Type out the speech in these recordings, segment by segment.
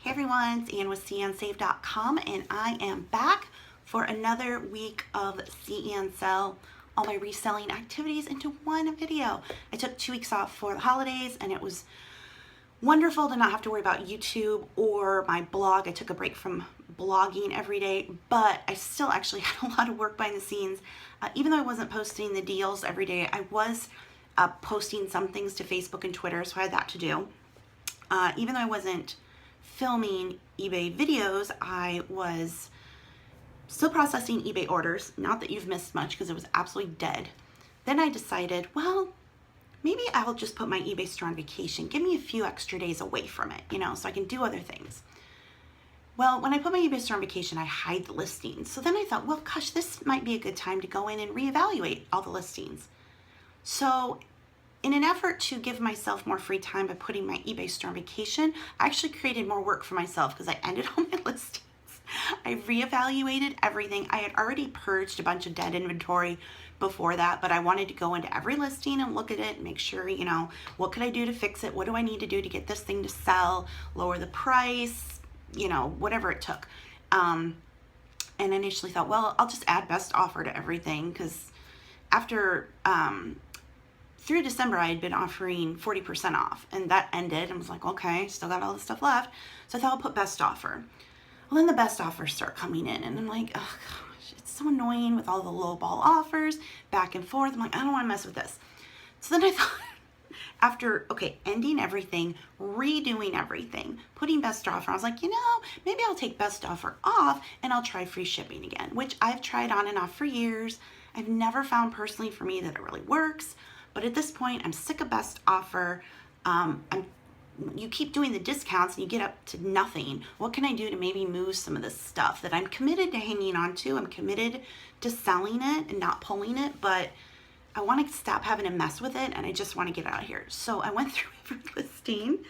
Hey everyone, it's Ann with SeeAnnSELL.com, and I am back for another week of SeeAnnSELL, all my reselling activities into one video. I took 2 weeks off for the holidays, and it was wonderful to not have to worry about YouTube or my blog. I took a break from blogging every day, but I still actually had a lot of work behind the scenes. Even though I wasn't posting the deals every day, I was posting some things to Facebook and Twitter, so I had that to do. Even though I wasn't filming eBay videos, I was still processing eBay orders. Not that you've missed much, because it was absolutely dead. Then I decided, well, maybe I'll just put my eBay store on vacation. Give me a few extra days away from it, so I can do other things. Well, when I put my eBay store on vacation, I hide the listings. So then I thought, well, gosh, this might be a good time to go in and reevaluate all the listings. So in an effort to give myself more free time by putting my eBay store on vacation, I actually created more work for myself because I ended all my listings. I reevaluated everything. I had already purged a bunch of dead inventory before that, but I wanted to go into every listing and look at it and make sure, what could I do to fix it? What do I need to do to get this thing to sell, lower the price, whatever it took. And I initially thought, well, I'll just add best offer to everything, because after through December, I had been offering 40% off, and that ended. I was like, okay, still got all this stuff left. So I thought I'll put best offer. Well, then the best offers start coming in, and I'm like, oh gosh, it's so annoying with all the low ball offers back and forth. I'm like, I don't want to mess with this. So then I thought, after, ending everything, redoing everything, putting best offer, I was like, maybe I'll take best offer off and I'll try free shipping again, which I've tried on and off for years. I've never found personally for me that it really works. But at this point, I'm sick of best offer. You keep doing the discounts and you get up to nothing. What can I do to maybe move some of this stuff that I'm committed to hanging on to? I'm committed to selling it and not pulling it, but I want to stop having to mess with it, and I just want to get out of here. So I went through every listing,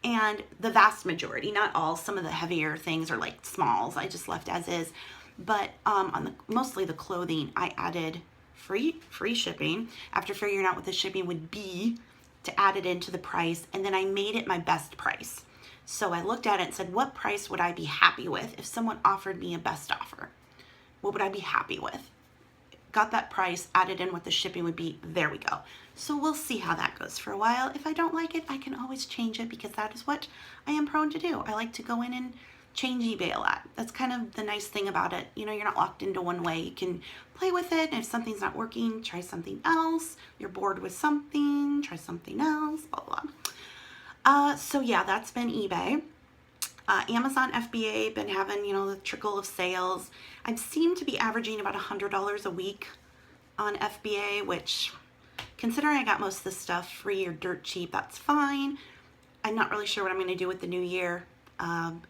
and the vast majority, not all, some of the heavier things are like smalls, I just left as is. But mostly the clothing, I added free shipping after figuring out what the shipping would be to add it into the price, and then I made it my best price. So I looked at it and said, what price would I be happy with if someone offered me a best offer? What would I be happy with? Got that price, added in what the shipping would be. There we go. So we'll see how that goes for a while. If I don't like it, I can always change it, because that is what I am prone to do. I like to go in and change eBay a lot. That's kind of the nice thing about it. You're not locked into one way. You can play with it, and if something's not working, try something else. You're bored with something, try something else, blah, blah. So yeah, that's been eBay. Amazon FBA, been having, the trickle of sales. I seem to be averaging about $100 a week on FBA, which, considering I got most of this stuff free or dirt cheap, that's fine. I'm not really sure what I'm going to do with the new year.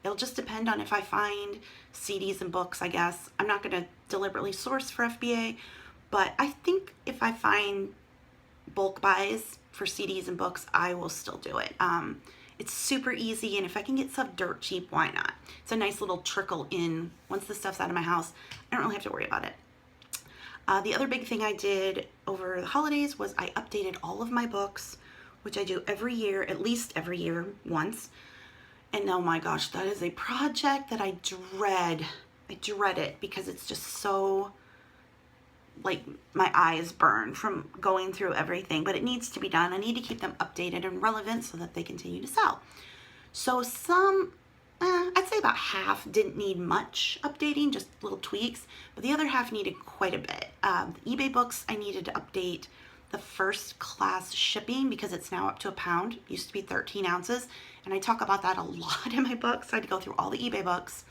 It'll just depend on if I find CDs and books, I guess. I'm not going to deliberately source for FBA, but I think if I find bulk buys for CDs and books, I will still do it. It's super easy, and if I can get stuff dirt cheap, why not? It's a nice little trickle in. Once the stuff's out of my house, I don't really have to worry about it. The other big thing I did over the holidays was I updated all of my books, which I do every year, at least every year once. And oh my gosh, that is a project that I dread. I dread it because it's just so, like, my eyes burn from going through everything, but it needs to be done. I need to keep them updated and relevant so that they continue to sell. So some, I'd say about half didn't need much updating, just little tweaks, but the other half needed quite a bit. The eBay books, I needed to update the first class shipping because it's now up to £1. It used to be 13 ounces. And I talk about that a lot in my books. So I had to go through all the eBay books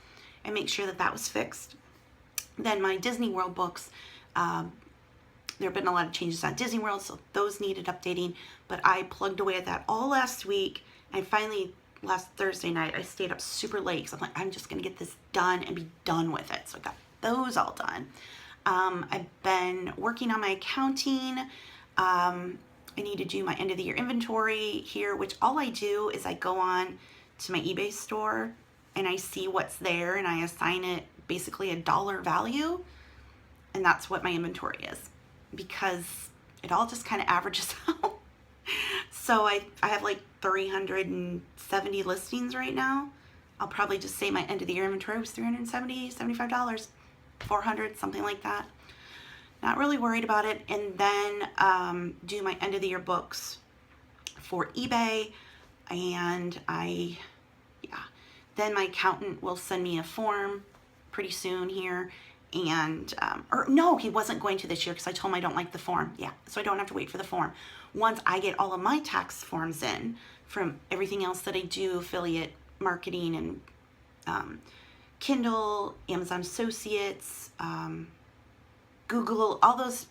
and make sure that that was fixed. Then my Disney World books, there have been a lot of changes on Disney World, so those needed updating. But I plugged away at that all last week. And finally, last Thursday night, I stayed up super late because I'm like, I'm just going to get this done and be done with it. So I got those all done. I've been working on my accounting. I need to do my end of the year inventory here, which all I do is I go on to my eBay store and I see what's there and I assign it basically a dollar value, and that's what my inventory is, because it all just kind of averages out. So I have like 370 listings right now. I'll probably just say my end of the year inventory was $370, $75, $400, something like that. Not really worried about it. And then do my end of the year books for eBay. And then my accountant will send me a form pretty soon here. And, or no, he wasn't going to this year because I told him I don't like the form. Yeah, so I don't have to wait for the form. Once I get all of my tax forms in from everything else that I do, affiliate marketing and Kindle, Amazon Associates, Google, all those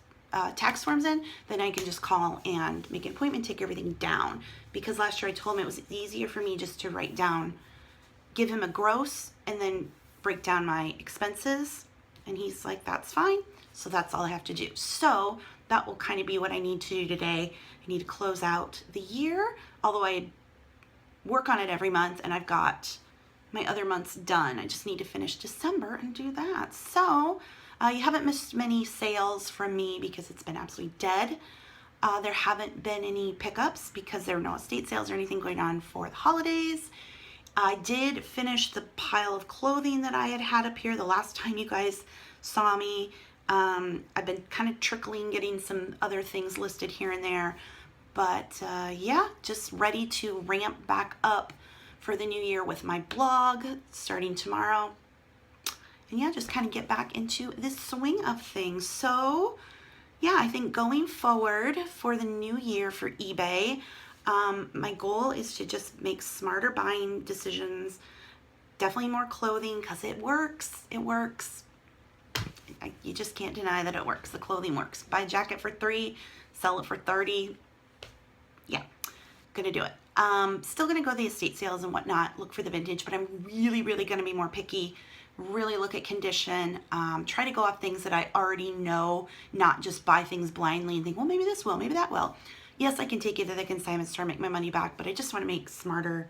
tax forms in, then I can just call and make an appointment, take everything down. Because last year I told him it was easier for me just to write down, give him a gross, and then break down my expenses. And he's like, that's fine. So that's all I have to do. So that will kind of be what I need to do today. I need to close out the year, although I work on it every month and I've got my other months done. I just need to finish December and do that. So you haven't missed many sales from me because it's been absolutely dead. There haven't been any pickups because there were no estate sales or anything going on for the holidays. I did finish the pile of clothing that I had up here the last time you guys saw me. I've been kind of getting some other things listed here and there. But yeah, just ready to ramp back up for the new year with my blog starting tomorrow. And yeah, just kind of get back into this swing of things. So yeah, I think going forward for the new year for eBay, my goal is to just make smarter buying decisions. Definitely more clothing because it works. It works. You just can't deny that it works. The clothing works. Buy a jacket for $3, sell it for $30. Yeah, gonna do it. Still gonna go to the estate sales and whatnot, look for the vintage, but I'm really gonna be more picky. Really look at condition. Try to go off things that I already know, not just buy things blindly and think, well, maybe this will, maybe that will. Yes, I can take it to the consignment store, make my money back, but I just want to make smarter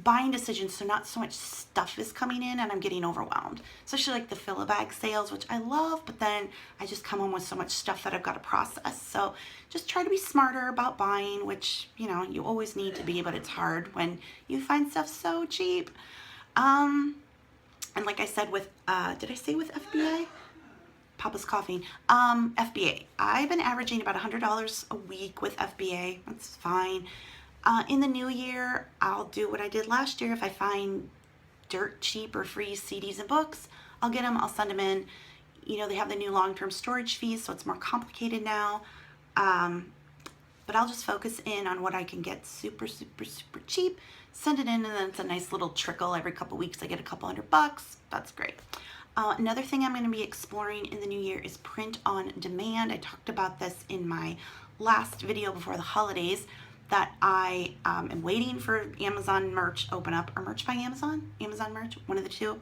buying decisions so not so much stuff is coming in and I'm getting overwhelmed. Especially like the fill-a-bag sales, which I love, but then I just come home with so much stuff that I've got to process. So just try to be smarter about buying, which, you know, you always need to be, but it's hard when you find stuff so cheap. And like I said with, did I say with FBA? Papa's coughing. FBA. I've been averaging about $100 a week with FBA. That's fine. In the new year, I'll do what I did last year. If I find dirt cheap or free CDs and books, I'll get them. I'll send them in. You know, they have the new long-term storage fees, so it's more complicated now. But I'll just focus in on what I can get super cheap. Send it in, and then it's a nice little trickle. Every couple weeks, I get a couple $100. That's great. Another thing I'm going to be exploring in the new year is print on demand. I talked about this in my last video before the holidays, that I am waiting for Amazon merch open up, or merch by Amazon merch, one of the two.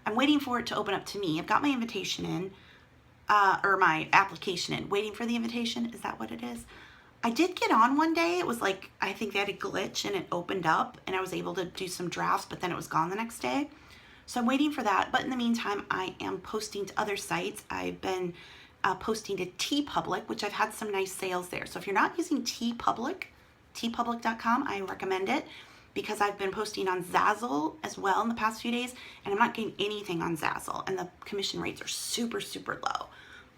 I'm waiting for it to open up to me. I've got my invitation in, or my application in, waiting for the invitation. Is that what it is? I did get on one day. It was like, I think they had a glitch and it opened up and I was able to do some drafts, but then it was gone the next day. So I'm waiting for that. But in the meantime, I am posting to other sites. I've been posting to TeePublic, which I've had some nice sales there. So if you're not using TeePublic, teepublic.com, I recommend it because I've been posting on Zazzle as well in the past few days, and I'm not getting anything on Zazzle, and the commission rates are super low.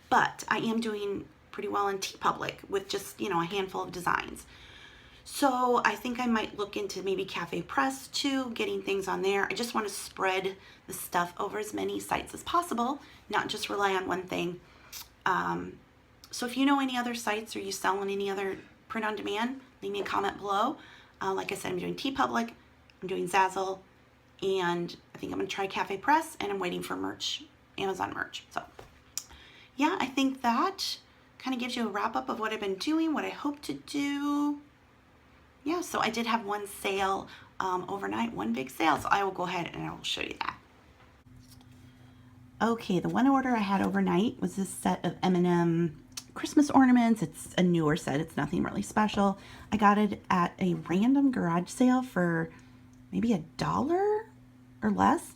But I am doing pretty well in TeePublic with just, you know, a handful of designs. So I think I might look into maybe Cafe Press too, getting things on there. I just want to spread the stuff over as many sites as possible, not just rely on one thing. So if you know any other sites or you sell on any other print on demand, leave me a comment below. Like I said, I'm doing TeePublic, I'm doing Zazzle, and I think I'm going to try Cafe Press, and I'm waiting for merch, Amazon merch. So yeah, I think that kind of gives you a wrap up of what I've been doing, what I hope to do. Yeah, so I did have one sale overnight, one big sale, so I will go ahead and I will show you that. Okay, the one order I had overnight was this set of M&M Christmas ornaments. It's a newer set. It's nothing really special. I got it at a random garage sale for maybe $1 or less.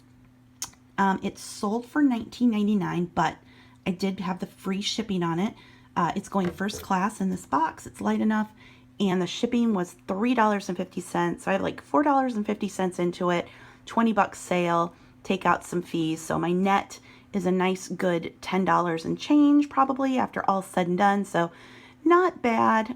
It sold for $19.99, but I did have the free shipping on it. It's going first class in this box. It's light enough, and the shipping was $3.50. So I have like $4.50 into it. $20 sale, take out some fees. So my net is a nice good $10 and change probably after all said and done. So not bad.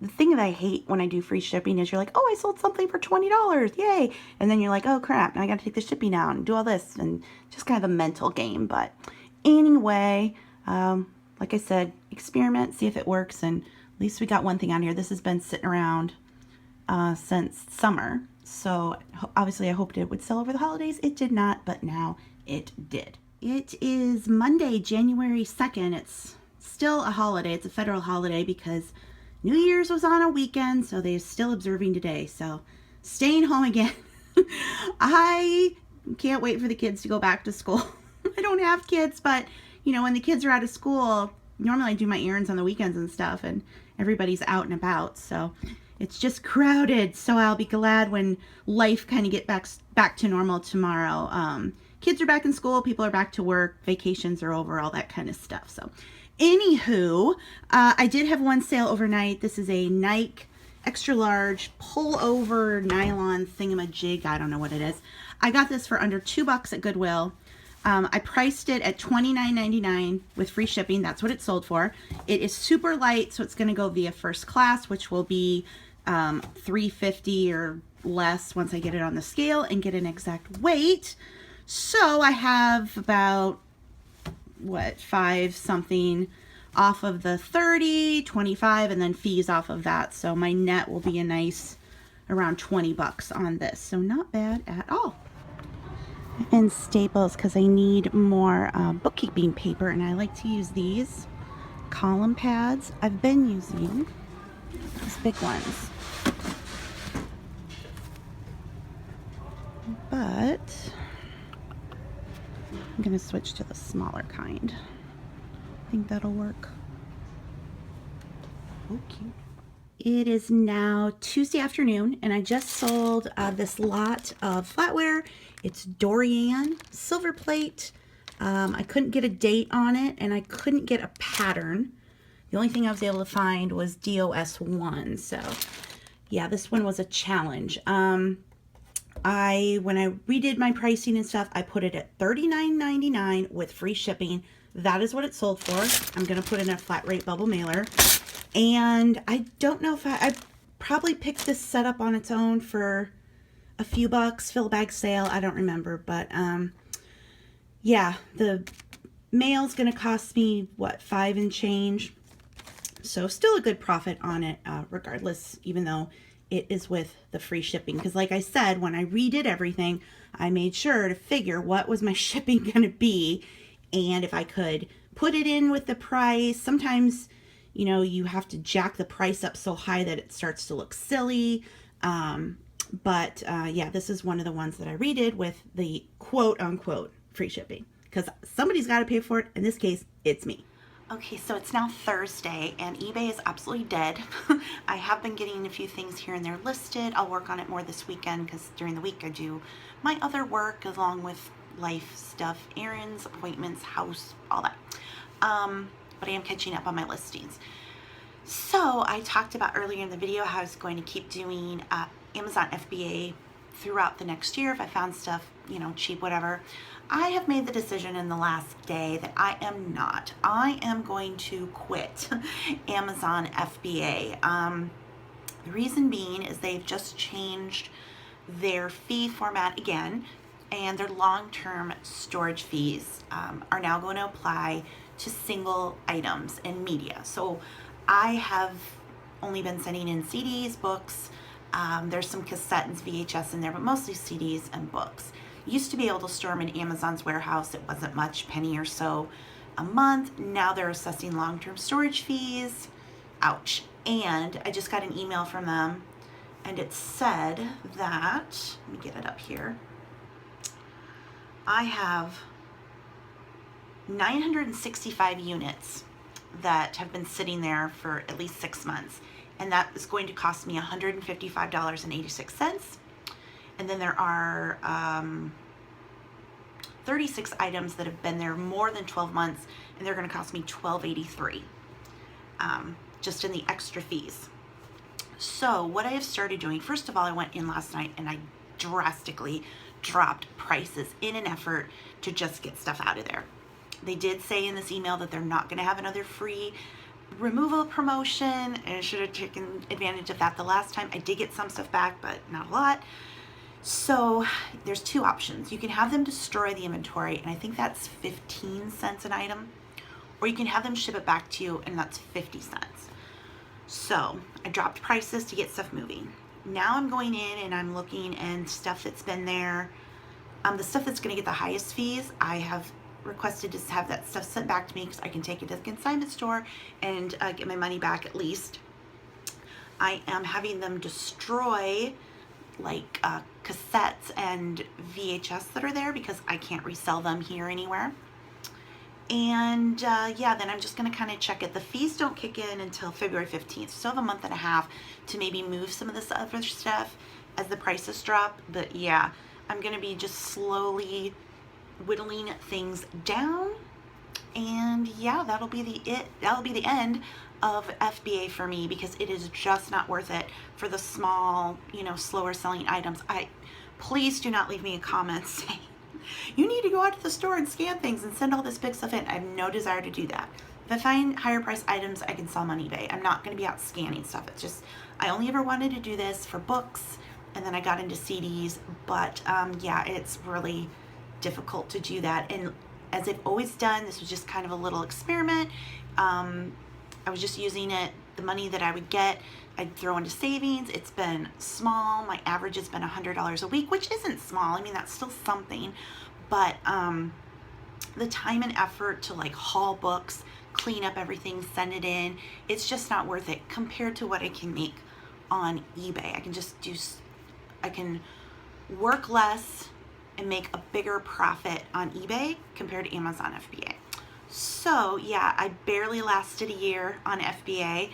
The thing that I hate when I do free shipping is you're like, oh, I sold something for $20, yay. And then you're like, oh crap, now I got to take the shipping out and do all this, and just kind of a mental game. But anyway, like I said, experiment, see if it works, and at least we got one thing on here. This has been sitting around since summer. So obviously I hoped it would sell over the holidays. It did not, but now it did. It is Monday, January 2nd. It's still a holiday. It's a federal holiday because New Year's was on a weekend, so they're still observing today. So staying home again. I can't wait for the kids to go back to school. I don't have kids, but you know, when the kids are out of school, normally I do my errands on the weekends and stuff, and everybody's out and about. So it's just crowded. So I'll be glad when life kind of get back to normal tomorrow. Kids are back in school, people are back to work, vacations are over, all that kind of stuff. So anywho, I did have one sale overnight. This is a Nike extra large pull-over nylon thingamajig. I don't know what it is. I got this for under $2 at Goodwill. I priced it at $29.99 with free shipping. That's what it sold for. It is super light, so it's going to go via first class, which will be $3.50 or less once I get it on the scale and get an exact weight. So I have about, what, 5 something off of the 30, 25, and then fees off of that. So my net will be a nice around $20 on this. So not bad at all. And Staples, because I need more bookkeeping paper, and I like to use these column pads. I've been using these big ones, but I'm going to switch to the smaller kind. I think that'll work. Oh, cute. It is now Tuesday afternoon, and I just sold this lot of flatware. It's Dorian silver plate. I couldn't get a date on it, and I couldn't get a pattern. The only thing I was able to find was DOS 1. So yeah, this one was a challenge. When I redid my pricing and stuff, I put it at $39.99 with free shipping. That is what it sold for. I'm going to put in a flat rate bubble mailer. And I don't know if I probably picked this setup on its own for a few bucks, fill bag sale. I don't remember, but yeah, the mail's going to cost me, what, $5 and change. So still a good profit on it regardless, even though it is with the free shipping. Because like I said, when I redid everything, I made sure to figure what was my shipping going to be. And if I could put it in with the price, sometimes, you know, you have to jack the price up so high that it starts to look silly. Yeah, this is one of the ones that I redid with the quote unquote free shipping, because somebody's got to pay for it. In this case, it's me. Okay, so it's now Thursday and eBay is absolutely dead. I have been getting a few things here and there listed. I'll work on it more this weekend because during the week I do my other work along with life stuff, errands, appointments, house, all that. But I am catching up on my listings. So I talked about earlier in the video how I was going to keep doing Amazon FBA throughout the next year if I found stuff, you know, cheap, whatever. I have made the decision in the last day that I am not. I am going to quit Amazon FBA. The reason being is they've just changed their fee format again, and their long-term storage fees are now going to apply to single items and media. So I have only been sending in CDs, books, there's some cassettes, VHS in there, but mostly CDs and books. Used to be able to store them in Amazon's warehouse. It wasn't much, penny or so a month. Now they're assessing long-term storage fees. Ouch. And I just got an email from them, and it said that, let me get it up here, I have 965 units that have been sitting there for at least 6 months, and that is going to cost me $155.86. And then there are 36 items that have been there more than 12 months, and they're going to cost me $12.83 just in the extra fees. So what I have started doing, first of all, I went in last night and I drastically dropped prices in an effort to just get stuff out of there. They did say in this email that they're not going to have another free removal promotion, and I should have taken advantage of that the last time. I did get some stuff back, but not a lot. So there's two options. You can have them destroy the inventory, and I think that's 15 cents an item, or you can have them ship it back to you, and that's 50 cents. So I dropped prices to get stuff moving. Now I'm going in and I'm looking and stuff that's been there. The stuff that's going to get the highest fees, I have requested to have that stuff sent back to me because I can take it to the consignment store and get my money back at least. I am having them destroy like cassettes and VHS that are there because I can't resell them here anywhere. And yeah, then I'm just going to kind of check it. The fees don't kick in until February 15th. So I have a month and a half to maybe move some of this other stuff as the prices drop. But yeah, I'm going to be just slowly whittling things down. And yeah, that'll be the end of FBA for me, because it is just not worth it for the small, you know, slower selling items. Please do not leave me a comment saying you need to go out to the store and scan things and send all this big stuff in. I have no desire to do that. If I find higher price items, I can sell them on eBay. I'm not going to be out scanning stuff. It's just, I only ever wanted to do this for books, and then I got into CDs. But yeah, it's really difficult to do that. And as I've always done, this was just kind of a little experiment. I was just using it, the money that I would get, I'd throw into savings. It's been small. My average has been $100 a week, which isn't small. I mean, that's still something. But the time and effort to like haul books, clean up everything, send it in, it's just not worth it compared to what I can make on eBay. I can work less and make a bigger profit on eBay compared to Amazon FBA. So yeah, I barely lasted a year on FBA.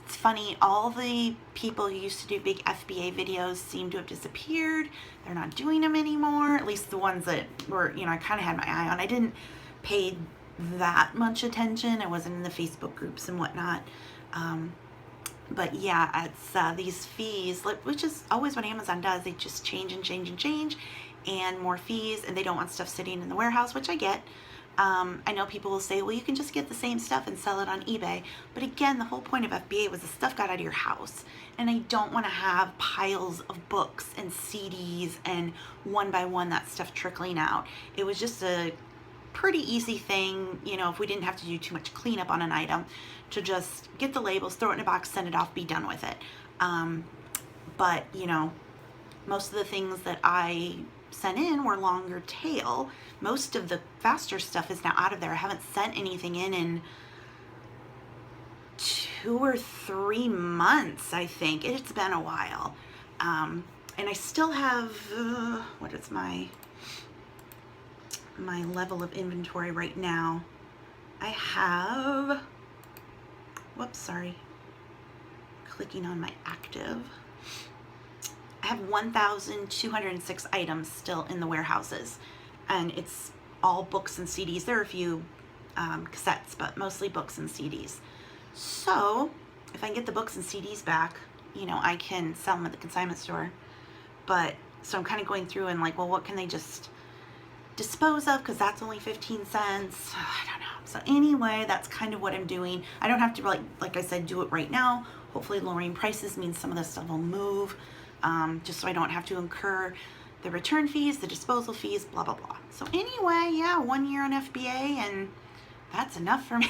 It's funny, all the people who used to do big FBA videos seem to have disappeared. They're not doing them anymore, at least the ones that were, you know, I kind of had my eye on. I didn't pay that much attention. I wasn't in the Facebook groups and whatnot. But yeah, it's these fees, which is always what Amazon does. They just change and change and change, and more fees, and they don't want stuff sitting in the warehouse, which I get. I know people will say, well, you can just get the same stuff and sell it on eBay. But again, the whole point of FBA was the stuff got out of your house. And I don't want to have piles of books and CDs and one by one that stuff trickling out. It was just a pretty easy thing, you know, if we didn't have to do too much cleanup on an item, to just get the labels, throw it in a box, send it off, be done with it. But, you know, most of the things that I sent in were longer tail. Most of the faster stuff is now out of there. I haven't sent anything in 2 or 3 months, I think. It's been a while. And I still have, what is my level of inventory right now? I have, whoops, sorry. Clicking on my active. I have 1,206 items still in the warehouses, and it's all books and CDs. There are a few cassettes, but mostly books and CDs. So if I can get the books and CDs back, you know, I can sell them at the consignment store. But so I'm kind of going through and like, well, what can they just dispose of, because that's only 15 cents. I don't know. So anyway, that's kind of what I'm doing. I don't have to, like I said, do it right now. Hopefully lowering prices means some of this stuff will move. Just so I don't have to incur the return fees, the disposal fees, blah, blah, blah. So anyway, yeah, 1 year on FBA, and that's enough for me.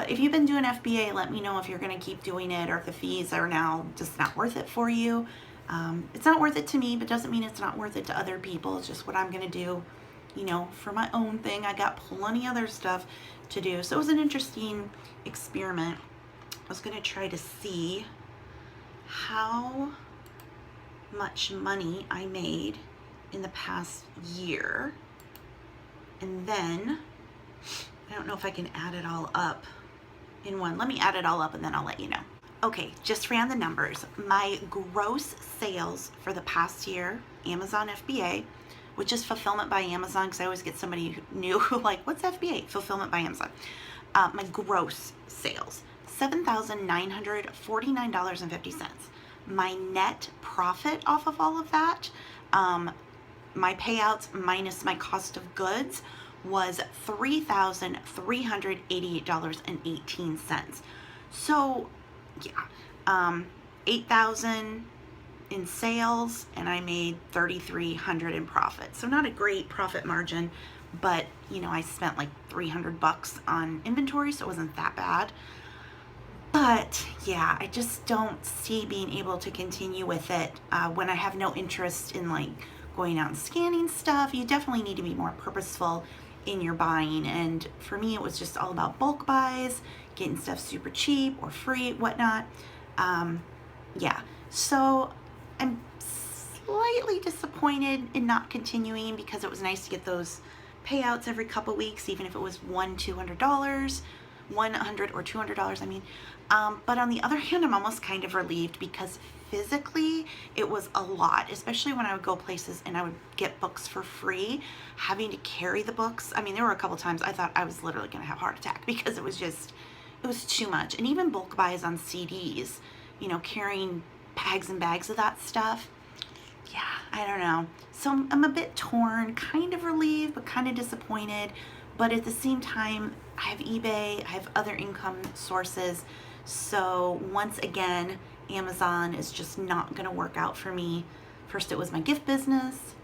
If you've been doing FBA, let me know if you're going to keep doing it, or if the fees are now just not worth it for you. It's not worth it to me, but doesn't mean it's not worth it to other people. It's just what I'm going to do, you know, for my own thing. I got plenty other stuff to do. So it was an interesting experiment. I was going to try to see how much money I made in the past year, and then I don't know if I can add it all up in one. Let me add it all up and then I'll let you know. Okay, just ran the numbers. My gross sales for the past year, Amazon FBA, which is fulfillment by Amazon, because I always get somebody new who like, what's FBA? Fulfillment by Amazon. My gross sales, $7,949.50. my net profit off of all of that, my payouts minus my cost of goods, was $3,388.18. So yeah, $8,000 in sales, and I made $3,300 in profit. So not a great profit margin, but you know, I spent like $300 on inventory, so it wasn't that bad. But yeah, I just don't see being able to continue with it when I have no interest in like going out and scanning stuff. You definitely need to be more purposeful in your buying, and for me it was just all about bulk buys, getting stuff super cheap or free, whatnot. Yeah, so I'm slightly disappointed in not continuing, because it was nice to get those payouts every couple weeks, even if it was $100 or $200, I mean. But on the other hand, I'm almost kind of relieved, because physically it was a lot, especially when I would go places and I would get books for free, having to carry the books. I mean, there were a couple times I thought I was literally going to have a heart attack, because it was too much. And even bulk buys on CDs, you know, carrying bags and bags of that stuff. Yeah, I don't know. So I'm a bit torn, kind of relieved, but kind of disappointed. But at the same time, I have eBay, I have other income sources. So once again, Amazon is just not going to work out for me. First it was my gift business,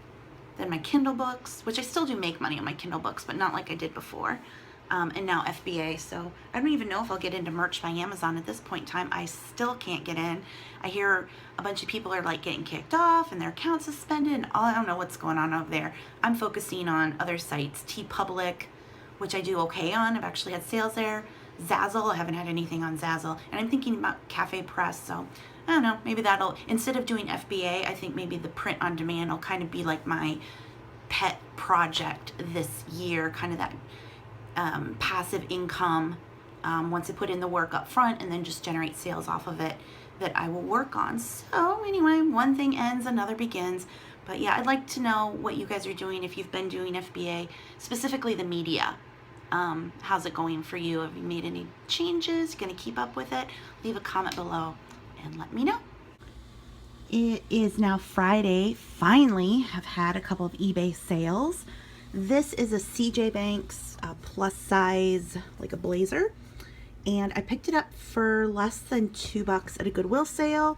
then my Kindle books, which I still do make money on my Kindle books, but not like I did before. And now FBA. So I don't even know if I'll get into merch by Amazon at this point in time. I still can't get in. I hear a bunch of people are like getting kicked off and their accounts suspended, and I don't know what's going on over there. I'm focusing on other sites, TeePublic, which I do okay on. I've actually had sales there. Zazzle, I haven't had anything on Zazzle. And I'm thinking about Cafe Press, so I don't know, maybe that'll, instead of doing FBA, I think maybe the print on demand will kind of be like my pet project this year, kind of that passive income, once I put in the work up front, and then just generate sales off of it that I will work on. So anyway, one thing ends, another begins. But yeah, I'd like to know what you guys are doing, if you've been doing FBA, specifically the media. How's it going for you? Have you made any changes? Gonna keep up with it? Leave a comment below and let me know. It is now Friday. Finally, I've had a couple of eBay sales. This is a CJ Banks plus size, like a blazer, and I picked it up for less than $2 at a Goodwill sale,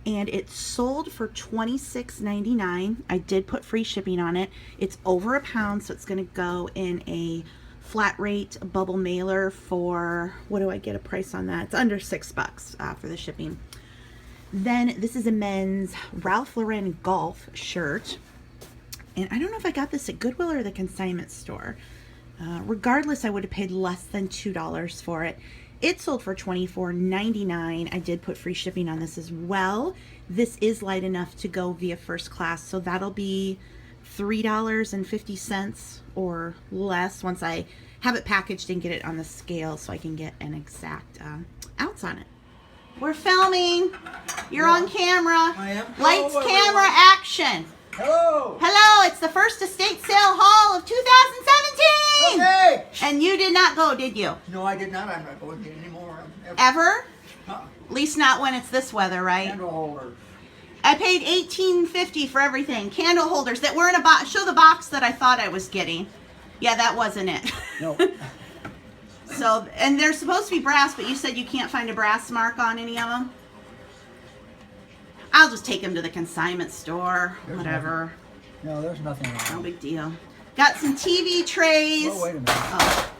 and it sold for $26.99. I did put free shipping on it. It's over a pound, so it's gonna go in a flat rate bubble mailer for, what do I get a price on that? It's under $6 for the shipping. Then this is a men's Ralph Lauren golf shirt, and I don't know if I got this at Goodwill or the consignment store. Regardless, I would have paid less than $2 for it. It sold for $24.99. I did put free shipping on this as well. This is light enough to go via first class, so that'll be $3.50 or less once I have it packaged and get it on the scale, so I can get an exact ounce on it. We're filming. You're on camera. I am. Lights, Hello, camera, everyone. action. Hello. Hello, it's the first estate sale haul of 2017. Okay. And you did not go, did you? No, I did not. I'm not going to anymore. Ever? Huh. At least not when it's this weather, right? Candle holder. I paid $18.50 for everything. Candle holders that were in a box. Show the box that I thought I was getting. Yeah, that wasn't it. No. So, and they're supposed to be brass, but you said you can't find a brass mark on any of them. I'll just take them to the consignment store. There's whatever. No, there's nothing No wrong. big deal. Got some TV trays. Oh, wait a minute. Oh,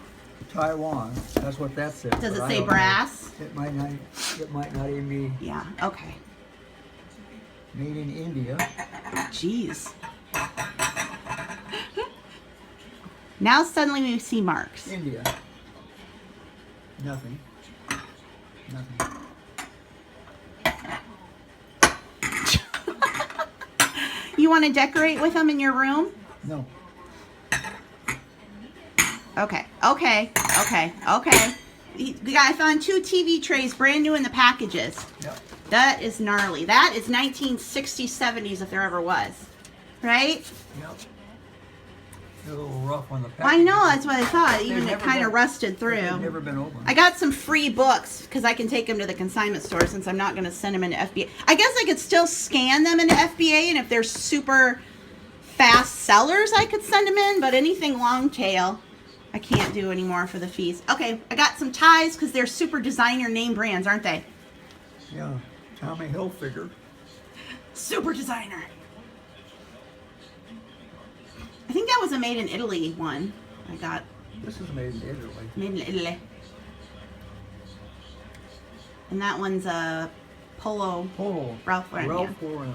Taiwan. That's what that says. does it but I say don't know. brass? It might not. It might not even be Yeah, okay. made in India. Jeez. Now suddenly we see marks. India. Nothing. Nothing. You want to decorate with them in your room? No. Okay. I found 2 TV trays brand new in the packages. Yep. That is gnarly. That is 1960s, 70s if there ever was. Right? Yep. a little rough on the Well, I package. know, that's what I thought. Even it never kind of been- rusted through. They've never been opened. I got some free books because I can take them to the consignment store since I'm not going to send them into FBA. I guess I could still scan them into FBA, and if they're super fast sellers, I could send them in, but anything long tail, I can't do anymore for the fees. Okay, I got some ties because they're super designer name brands, aren't they? Yeah, Tommy Hilfiger. Super designer. I think that was a made in Italy one I got. This is made in Italy. Made in Italy. And that one's a Polo. Polo. Ralph Lauren, Ralph yeah. Lauren.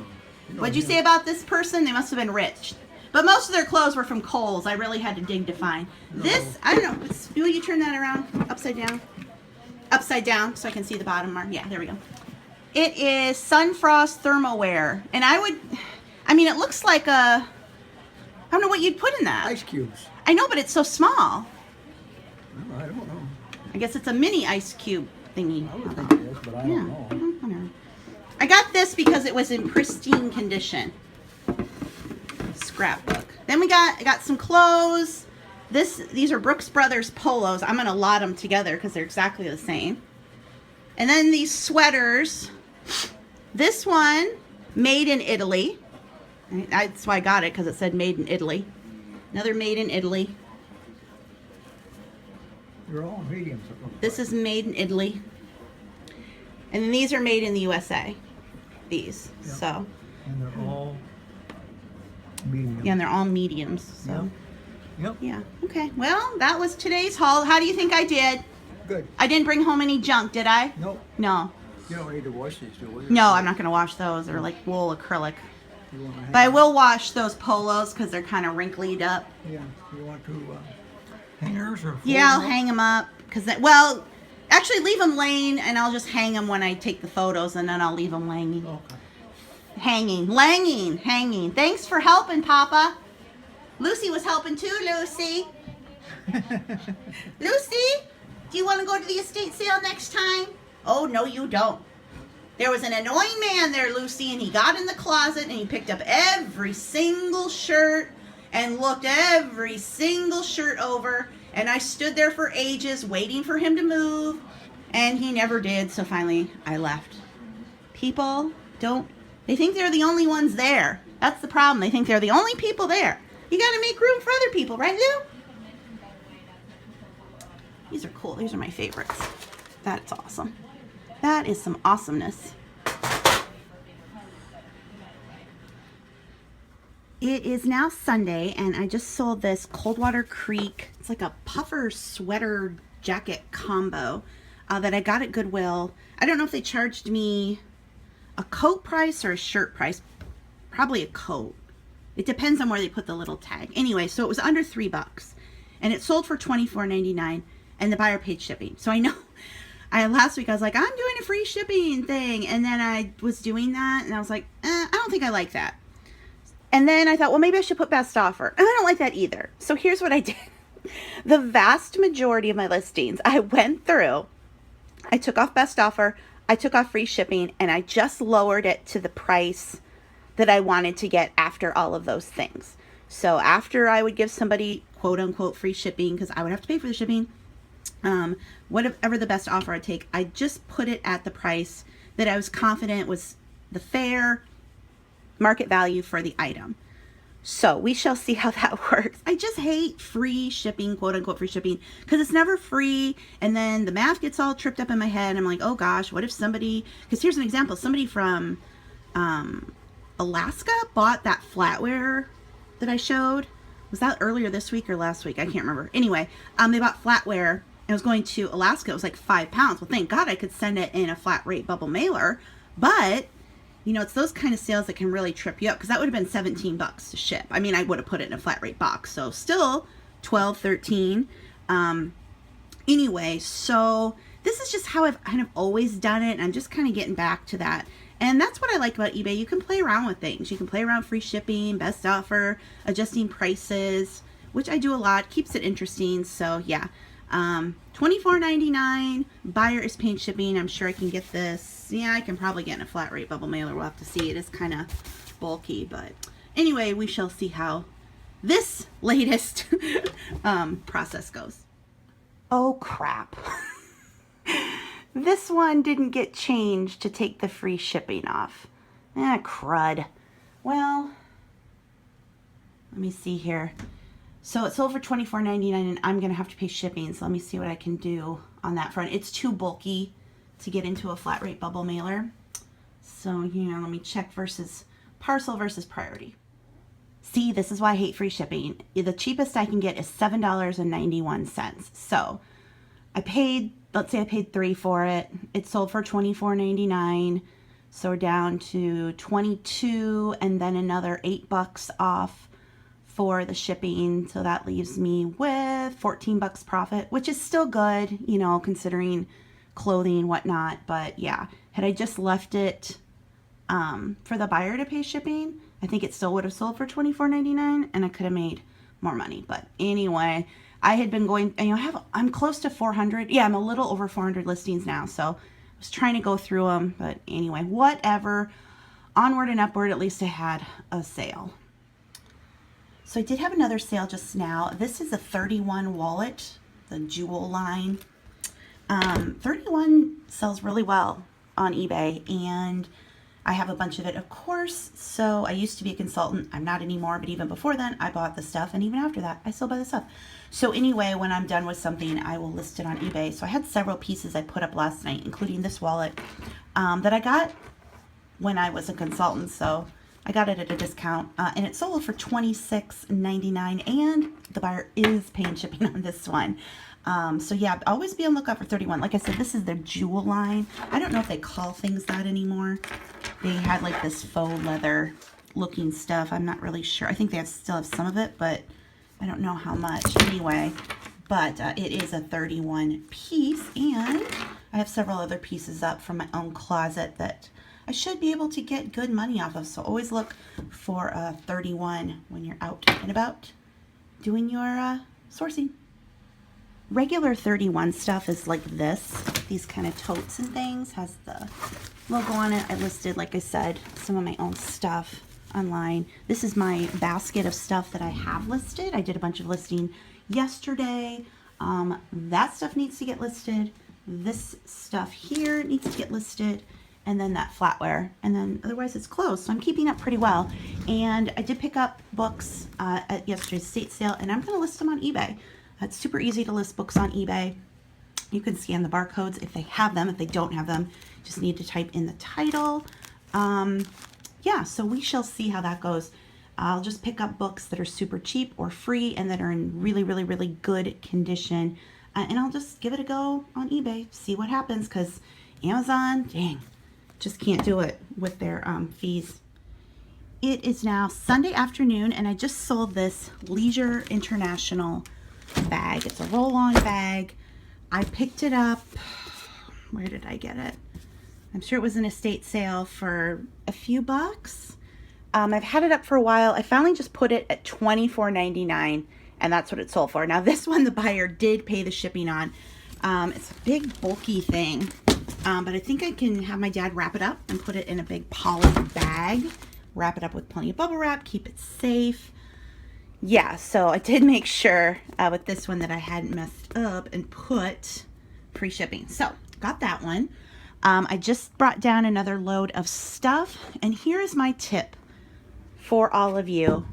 You know What'd you him. say about this person? They must have been rich. But most of their clothes were from Kohl's. I really had to dig to find. This, I don't know. Will you turn that around? Upside down? Upside down so I can see the bottom mark. Yeah, there we go. It is Sunfrost Thermalwear. And I mean, it looks like a, I don't know what you'd put in that. Ice cubes. I know, but it's so small. Well, I don't know. I guess it's a mini ice cube thingy. I would think it is, but I Yeah. don't know. Whatever. I got this because it was in pristine condition. Scrapbook. Then I got some clothes. These are Brooks Brothers polos. I'm gonna lot them together because they're exactly the same. And then these sweaters. This one, made in Italy. That's why I got it, because it said made in Italy. Another made in Italy. They're all mediums. it looks This is made in Italy. And then these are made in the USA. These. Yeah. So, like. And they're all medium. yeah, and they're all mediums. So, Yep. yeah. Okay. Well, that was today's haul. How do you think I did? Good. I didn't bring home any junk, did I? Nope. No. You don't need to wash these, do we? No, I'm not going to wash those. They're like wool acrylic. You want to hang But I will wash those polos because they're kind of wrinkled up. Yeah. You want to hangers or? fold Yeah, I'll them up? hang them up. Well, actually leave them laying and I'll just hang them when I take the photos and then I'll leave them laying. Okay. Hanging. Thanks for helping, Papa. Lucy was helping too, Lucy. Lucy, do you want to go to the estate sale next time? Oh, no, you don't. There was an annoying man there, Lucy, and he got in the closet and he picked up every single shirt and looked every single shirt over. And I stood there for ages waiting for him to move, and he never did, so finally I left. People they think they're the only ones there. That's the problem. They think they're the only people there. You got to make room for other people, right, Lou? These are cool. These are my favorites. That's awesome. That is some awesomeness. It is now Sunday, and I just sold this Coldwater Creek. It's like a puffer sweater jacket combo that I got at Goodwill. I don't know if they charged me a coat price or a shirt price. Probably a coat. It depends on where they put the little tag. Anyway, so it was under $3, and it sold for $24.99, and the buyer paid shipping. So I know, last week I was like, I'm doing a free shipping thing, and then I was doing that, and I was like, I don't think I like that. And then I thought, well, maybe I should put best offer, and I don't like that either. So here's what I did. The vast majority of my listings, I went through, I took off best offer, I took off free shipping, and I just lowered it to the price that I wanted to get after all of those things. So after I would give somebody quote unquote free shipping, because I would have to pay for the shipping, whatever the best offer I'd take, I just put it at the price that I was confident was the fair market value for the item. So we shall see how that works. I just hate free shipping, quote unquote free shipping, because it's never free. And then the math gets all tripped up in my head. I'm like, oh gosh, what if somebody, because here's an example, somebody from Alaska bought that flatware that I showed. Was that earlier this week or last week? I can't remember. Anyway, they bought flatware and was going to Alaska. It was like 5 pounds. Well, thank God I could send it in a flat rate bubble mailer. But, you know, it's those kind of sales that can really trip you up, because that would have been $17 to ship. I mean, I would have put it in a flat rate box. So still 12, 13. Anyway, so this is just how I've kind of always done it. And I'm just kind of getting back to that. And that's what I like about eBay. You can play around with things. You can play around free shipping, best offer, adjusting prices, which I do a lot. Keeps it interesting. So yeah, $24.99. Buyer is paying shipping. I'm sure I can get this. Yeah, I can probably get in a flat rate bubble mailer. We'll have to see. It is kind of bulky, but anyway, we shall see how this latest process goes. Oh crap. This one didn't get changed to take the free shipping off. Crud. Well, let me see here. So it sold for $24.99 and I'm going to have to pay shipping. So let me see what I can do on that front. It's too bulky to get into a flat rate bubble mailer. So here, let me check versus parcel versus priority. See, this is why I hate free shipping. The cheapest I can get is $7.91. So I paid, let's say I paid $3 for it. It sold for $24.99. So we're down to $22 and then another $8 off for the shipping. So that leaves me with $14 profit, which is still good, you know, considering clothing and whatnot. But yeah, had I just left it for the buyer to pay shipping, I think it still would have sold for $24.99 and I could have made more money. But anyway, I had been going, you know, I'm close to 400. Yeah, I'm a little over 400 listings now. So I was trying to go through them, but anyway, whatever. Onward and upward, at least I had a sale. So I did have another sale just now. This is a 31 wallet, the jewel line. 31 sells really well on eBay, and I have a bunch of it, of course. So I used to be a consultant. I'm not anymore, but even before then, I bought the stuff, and even after that, I still buy the stuff. So anyway, when I'm done with something, I will list it on eBay. So I had several pieces I put up last night, including this wallet that I got when I was a consultant. So I got it at a discount, and it sold for $26.99, and the buyer is paying shipping on this one. So yeah, always be on the lookout for 31. Like I said, this is their jewel line. I don't know if they call things that anymore. They had like this faux leather looking stuff. I'm not really sure. I think they still have some of it, but I don't know how much. Anyway, but it is a 31 piece, and I have several other pieces up from my own closet that I should be able to get good money off of. So always look for a 31 when you're out and about doing your sourcing. Regular 31 stuff is like this. These kind of totes and things. Has the logo on it. I listed, like I said, some of my own stuff online. This is my basket of stuff that I have listed. I did a bunch of listing yesterday. That stuff needs to get listed. This stuff here needs to get listed. And then that flatware, and then otherwise it's closed. So I'm keeping up pretty well. And I did pick up books at yesterday's estate sale, and I'm going to list them on eBay. It's super easy to list books on eBay. You can scan the barcodes if they have them. If they don't have them, just need to type in the title. Yeah, so we shall see how that goes. I'll just pick up books that are super cheap or free and that are in really, really, really good condition. And I'll just give it a go on eBay, see what happens, because Amazon, dang, just can't do it with their fees. It is now Sunday afternoon, and I just sold this Leisure International bag. It's a roll-on bag. I picked it up, where did I get it? I'm sure it was an estate sale for a few bucks. I've had it up for a while. I finally just put it at $24.99, and that's what it sold for. Now this one the buyer did pay the shipping on. It's a big bulky thing, but I think I can have my dad wrap it up and put it in a big poly bag, wrap it up with plenty of bubble wrap, keep it safe. Yeah, so I did make sure with this one that I hadn't messed up and put free shipping. So got that one. I just brought down another load of stuff, and here's my tip for all of you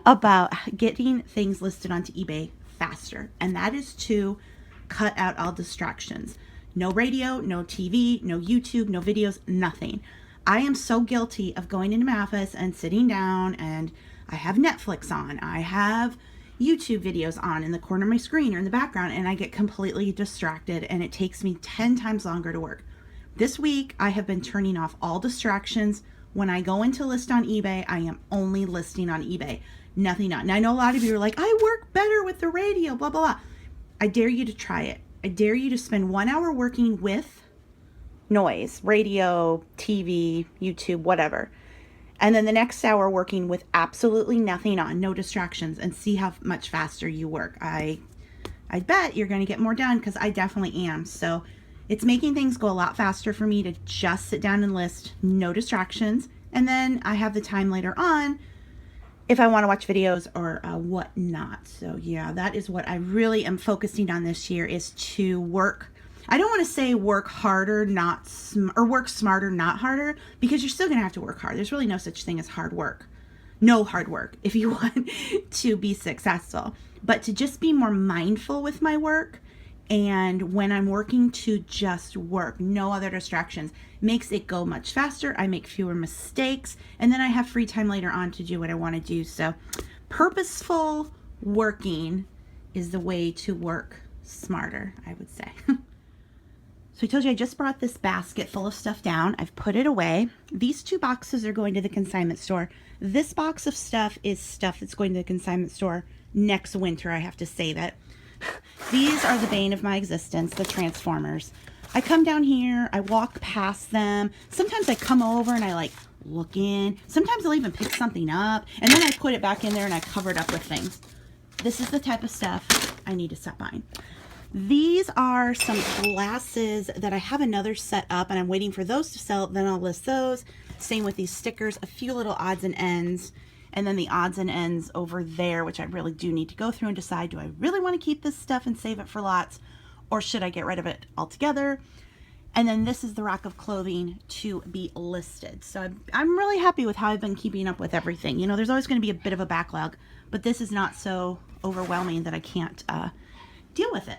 about getting things listed onto eBay faster, and that is to cut out all distractions. No radio, no TV, no YouTube, no videos, nothing. I am so guilty of going into my office and sitting down, and I have Netflix on, I have YouTube videos on in the corner of my screen or in the background, and I get completely distracted, and it takes me 10 times longer to work. This week, I have been turning off all distractions. When I go into list on eBay, I am only listing on eBay, nothing on. Now, I know a lot of you are like, I work better with the radio, blah, blah, blah. I dare you to try it. I dare you to spend 1 hour working with noise, radio, TV, YouTube, whatever. And then the next hour working with absolutely nothing on, no distractions, and see how much faster you work. I bet you're going to get more done, because I definitely am. So it's making things go a lot faster for me to just sit down and list, no distractions. And then I have the time later on if I want to watch videos or whatnot. So yeah, that is what I really am focusing on this year, is to work. I don't want to say work harder, or work smarter, not harder, because you're still going to have to work hard. There's really no such thing as hard work. No hard work if you want to be successful. But to just be more mindful with my work, and when I'm working, to just work, no other distractions, makes it go much faster. I make fewer mistakes, and then I have free time later on to do what I want to do. So purposeful working is the way to work smarter, I would say. So I told you I just brought this basket full of stuff down. I've put it away. These 2 boxes are going to the consignment store. This box of stuff is stuff that's going to the consignment store next winter. I have to save it. These are the bane of my existence, the Transformers. I come down here, I walk past them. Sometimes I come over and I like look in. Sometimes I'll even pick something up, and then I put it back in there and I cover it up with things. This is the type of stuff I need to stop buying. These are some glasses that I have another set up, and I'm waiting for those to sell. Then I'll list those. Same with these stickers, a few little odds and ends. And then the odds and ends over there, which I really do need to go through and decide, do I really want to keep this stuff and save it for lots, or should I get rid of it altogether? And then this is the rack of clothing to be listed. So I'm really happy with how I've been keeping up with everything. You know, there's always going to be a bit of a backlog, but this is not so overwhelming that I can't deal with it.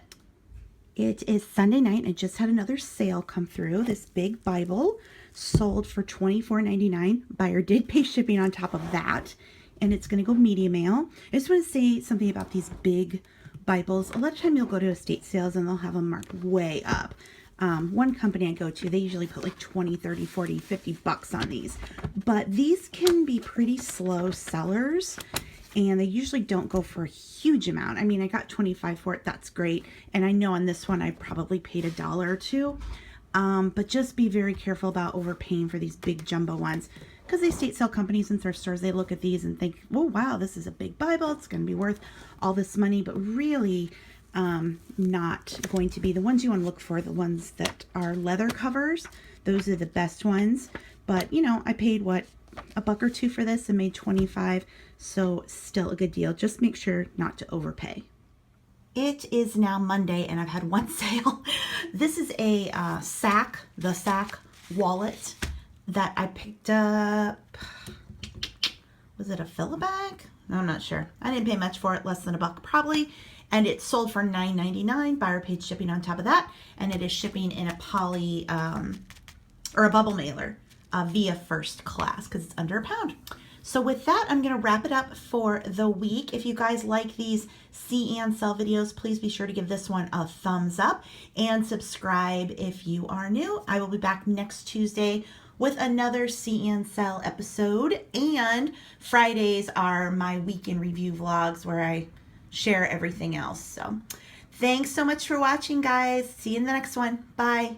It is Sunday night, and I just had another sale come through. This big Bible sold for $24.99. Buyer did pay shipping on top of that, and it's going to go media mail. I just want to say something about these big Bibles. A lot of time you'll go to estate sales and they'll have them marked way up. One company I go to, they usually put like 20, 30, 40, 50 bucks on these, but these can be pretty slow sellers, and they usually don't go for a huge amount. I mean, I got 25 for it. That's great. And I know on this one, I probably paid $1 or $2. But just be very careful about overpaying for these big jumbo ones, because the estate sale companies and thrift stores, they look at these and think, oh, wow, this is a big Bible. It's going to be worth all this money, but really not going to be. The ones you want to look for, the ones that are leather covers. Those are the best ones. But, you know, I paid, what, $1 or $2 for this and made 25. So still a good deal. Just make sure not to overpay. It is now Monday, and I've had one sale. This is a the sack wallet that I picked up. Was it a fill-a bag? No, I'm not sure. I didn't pay much for it, less than $1 probably. And it sold for $9.99. Buyer paid shipping on top of that. And it is shipping in a poly or a bubble mailer via first class, because it's under £1. So with that, I'm going to wrap it up for the week. If you guys like these SeeAnnSELL videos, please be sure to give this one a thumbs up and subscribe if you are new. I will be back next Tuesday with another SeeAnnSELL episode, and Fridays are my week in review vlogs where I share everything else. So thanks so much for watching, guys. See you in the next one. Bye.